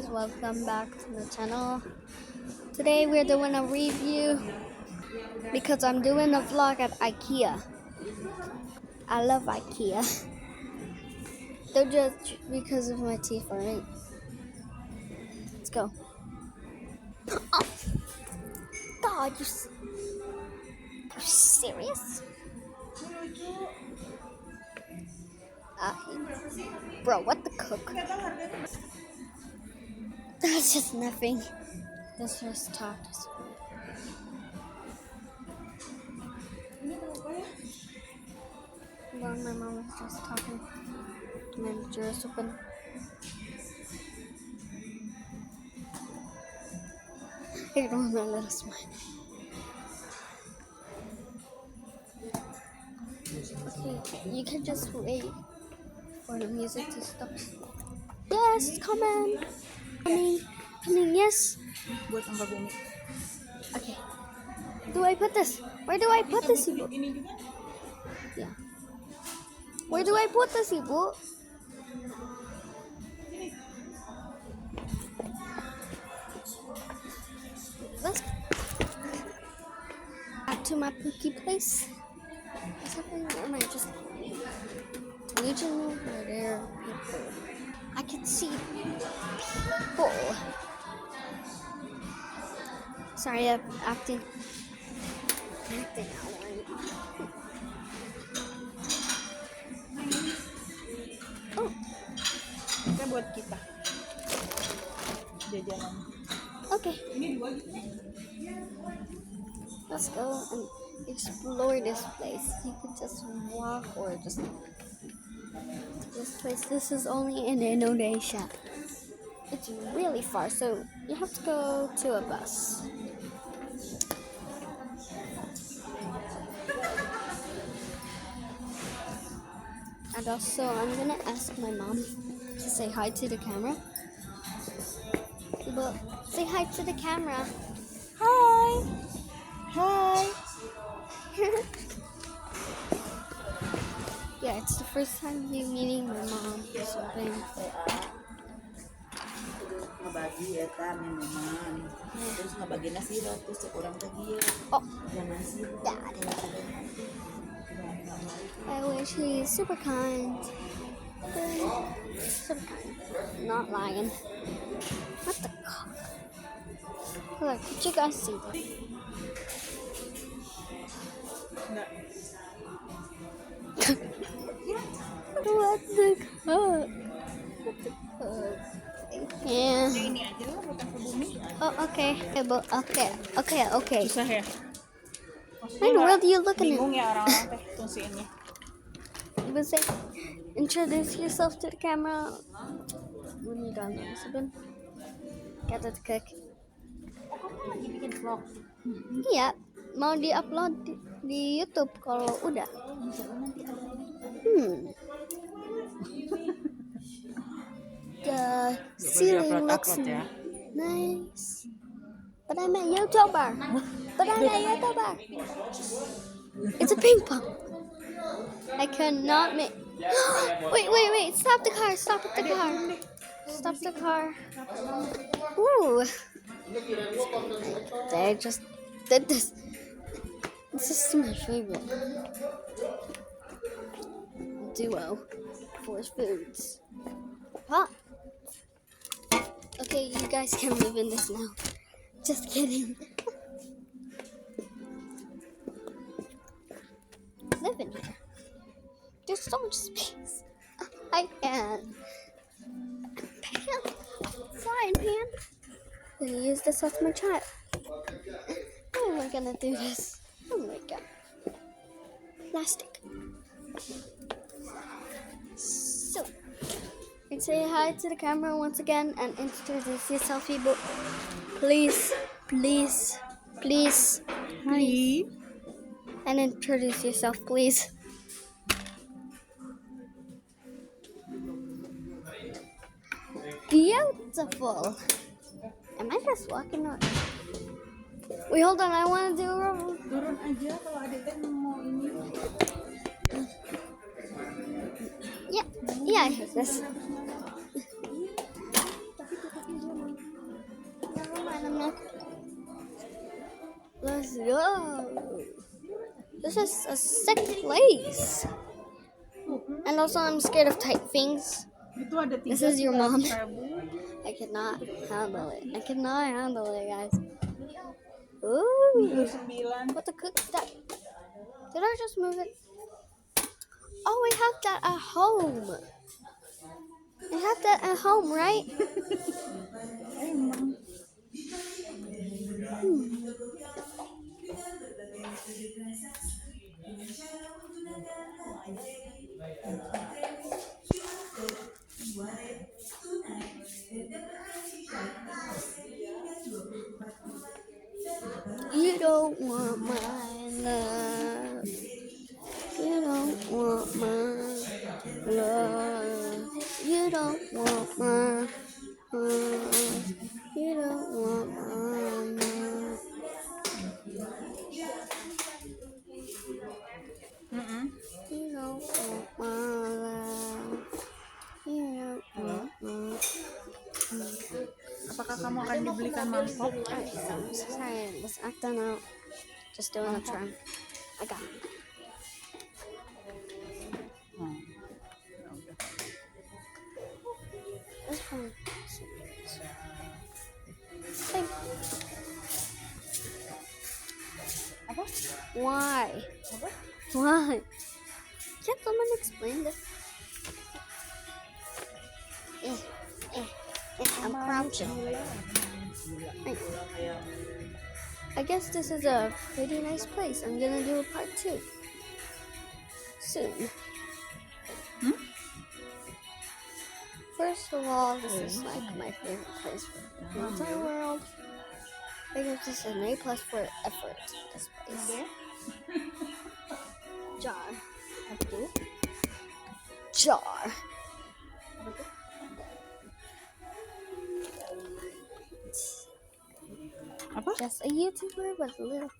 welcome back to the channel. Today we're doing a review because I'm doing a vlog at IKEA. I love IKEA. Don't judge because of my teeth, alright? Let's go. Oh, God, you serious? Bro, what the cook? That's just nothing. That's just talked. Well, my mom was just talking. Manager is open. Ignore my little smile. Okay, you can just wait for the music to stop. Yes, coming, yes. Okay. Do I put this? Where do I put this, Ibu? Yeah. Where do I put this, Ibu? Let's back to my pookie place. What's happening? Or am I just reaching over there? People. I can see people. Sorry, I'm acting out. Oh. Kita buat kita. Jajanan. Okay. Let's go and explore this place. You could just walk or just this place. This is only in Indonesia. It's really far, so you have to go to a bus. And also, I'm gonna ask my mom to say hi to the camera. But say hi to the camera. Hi. Hi. Yeah, it's the first time you meeting my mom or something. Ngebagi eta minuman. Terus ngebagi nasi sirup terus kurang lagi. Oh, Jangan sirup. I wish he's super kind. Super kind. Not lying. What the cock? Look, did you guys see this? What the cock? Yeah. Oh, okay. Okay. Susah ya? Why in the world are you looking at? Bingung ya orang-orang teh fungsinya. You would say, introduce yourself to the camera when you're done. Get it cook. Kamu lagi bikin vlog? Iya, mau di-upload di YouTube kalau udah. Nanti ada The ceiling looks nice. But I'm a YouTuber. It's a ping pong. I cannot make. Wait! Stop the car! Ooh. They just did this. This is my favorite duo for foods. Huh? Okay, you guys can live in this now. Just kidding. Live in here. There's so much space. I can. Pan. Frying pan. I'm gonna use this as my child. How am I gonna do this? Oh my god. Plastic. So, you say hi to the camera once again and introduce yourself, Ibu. Please. Hi. And introduce yourself, please. Beautiful. Am I just walking on? Wait, hold on. I want to do a roll. Turun aja kalau adik teh mau ini. Yeah, I heard this. Let's go. This is a sick place. And also, I'm scared of tight things. Itu ada 3 This is your mom. Prabu. I cannot handle it. I cannot handle it, guys. Ooh. 9. What the cook is that? Did I just move it? Oh, we have that at home. We have that at home, right? Emang. You don't want my love. You don't want my love. You don't want my love. You don't want my love. You don't want my love. You don't want my. Apakah kamu akan dibelikan mangkok? Alright, so sorry, let's act on out. Just doing a try. I got it. This one. Thank you. Apa? Why? Apa? Why? Can't someone explain this? I'm crouching. I guess this is a pretty nice place. I'm gonna do a part 2 soon. First of all, this is like my favorite place for the entire world. I give this an A+ for effort. This place. Jar. Jar. Apa? Just a YouTuber with a little.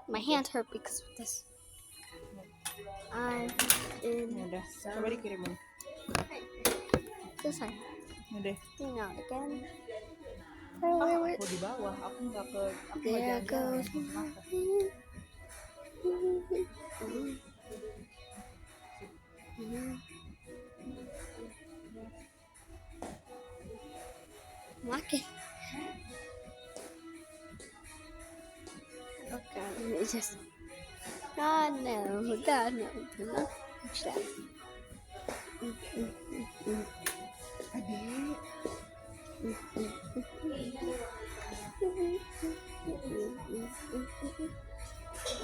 My hand hurt because of this. I'm in. Udah, coba dikirimin. This side. Udah. Hang out again. Aku di bawah, aku nggak ke. Aku nggak There jalan-jalan. goes. Walking. Okay, let me just. God no, God no, do not touch that. Adik.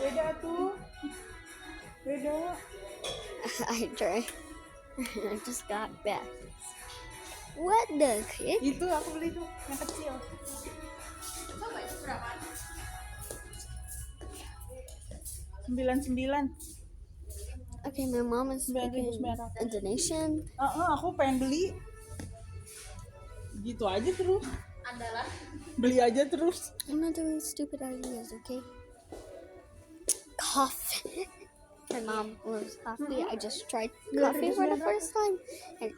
Beda tuh. Beda. I try. I just got back. What the heck? Itu aku beli tuh yang kecil. $99. Okay, my mom is speaking 9.900. Indonesian. Aku pengen beli. Gitu aja terus. Beli aja terus. I'm not doing stupid ideas, okay? Coffee. My mom loves coffee. I just tried coffee for the first time. It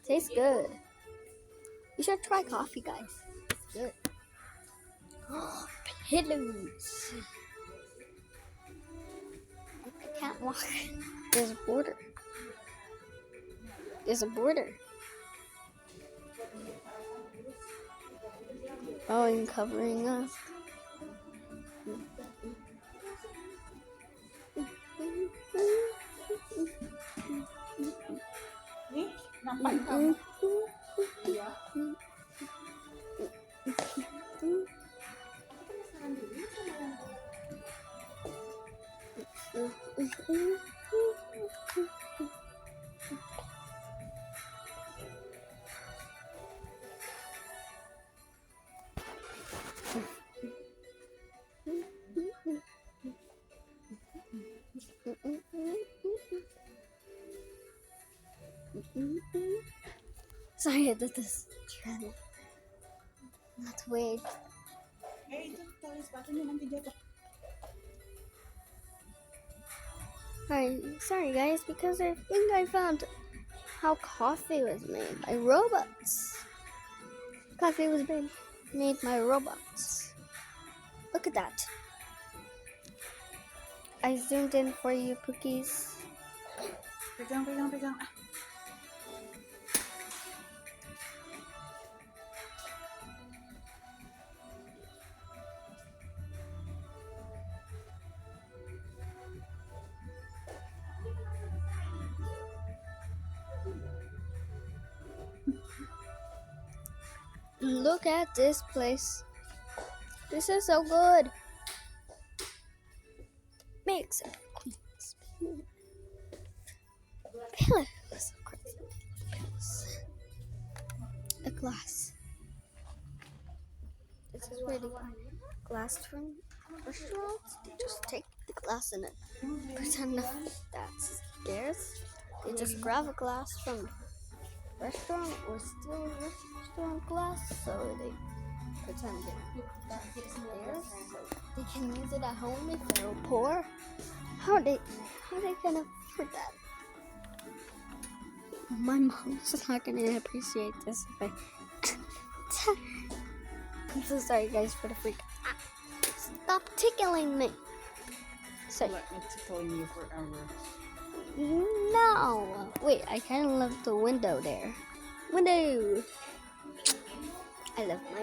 tastes good. You should try coffee, guys. It's good. Oh, pillows. I can't walk. There's a border. There's a border. Oh, and covering us. Nih, ngapain kamu? Iya. Sorry, I did this trend. That's weird. Itu tali sepatunya nanti jatuh. Alright, sorry guys, because I think I found how coffee was made by robots. Coffee was made my robots. Look at that. I zoomed in for you, Pookies. Pegang, pegang, pegang. Ah. Look at this place. This is so good. Makes it queens. Pillows. Pillows. A glass. This is really glass from restaurants. They just take the glass and then pretend that's theirs. They just grab a glass from restaurant or steal restaurant glass, so they pretend it's theirs. So they can use it at home if they're poor. How are they gonna afford that? My mom's not gonna appreciate this if I. I'm so sorry, guys, for the freak. Stop tickling me. So Let me tickle you forever. no. Wait, I kind of love the window there. Window. I love my.